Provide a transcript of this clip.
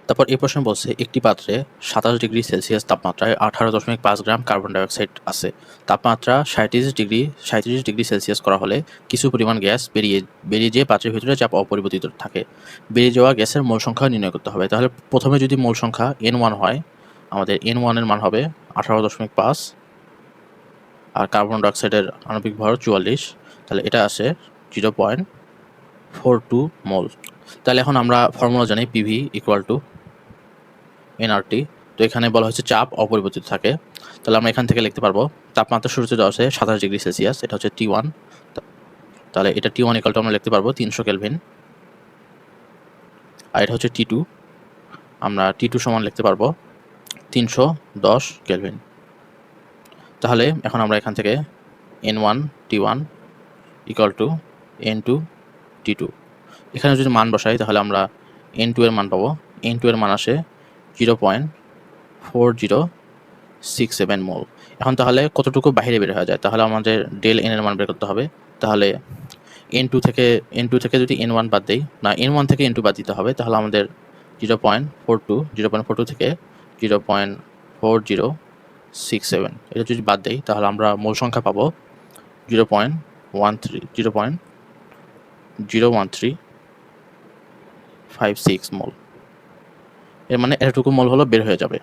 তারপর এই প্রশ্ন বলছে একটি পাত্রে 27 ডিগ্রি সেলসিয়াস তাপমাত্রায় 18.5 গ্রাম কার্বন ডাইঅক্সাইড আছে। তাপমাত্রা 37 ডিগ্রি সেলসিয়াস করা হলে কিছু পরিমাণ গ্যাস বেরিয়ে যেয়ে পাত্রের ভিতরে চাপ অপরিবর্তিত থাকে। বেরিয়ে যাওয়া গ্যাসের মোল সংখ্যা নির্ণয় করতে হবে। তাহলে প্রথমে যদি মোল সংখ্যা N1 হয়, আমাদের N1 এর মান হবে 18.5, আর কার্বন ডাইঅক্সাইডের আণবিক ভর 44, তাহলে এটা আসে 0.42 মোল। তাহলে এখন আমরা ফর্মুলা জানি PV = nRT। তো এখানে বলা হচ্ছে চাপ অপরিবর্তিত থাকে, তাহলে আমরা এখান থেকে লিখতে পারবো তাপমাত্রা শুরুতে দেওয়া আছে 27 ডিগ্রি সেলসিয়াস, এটা হচ্ছে T1। তাহলে এটা T1 = আমরা লিখতে পারবো 300 কেলভিন, আর এটা হচ্ছে T2, আমরা T2 সমান লিখতে পারবো 310 কেলভিন। তাহলে এখন আমরা এখান থেকে N1 T1 = N2 T2, এখানে যদি মান বসাই তাহলে আমরা N2 এর মান পাবো। N2 এর মান আসে 0.4067 মোল। এখন তাহলে কতটুকু বাইরে বের হয়ে যায়, তাহলে আমাদের ডেল N এর মান বের করতে হবে। তাহলে N2 থেকে যদি N1 বাদ দেই, না N1 থেকে N2 বাদ দিতে হবে, তাহলে আমাদের 0.42 থেকে 0.4067 এটা যদি বাদ দেই তাহলে আমরা মোল সংখ্যা পাবো 0.1356 মোল। এর মানে এতটুকু মোল হলো বের হয়ে যাবে।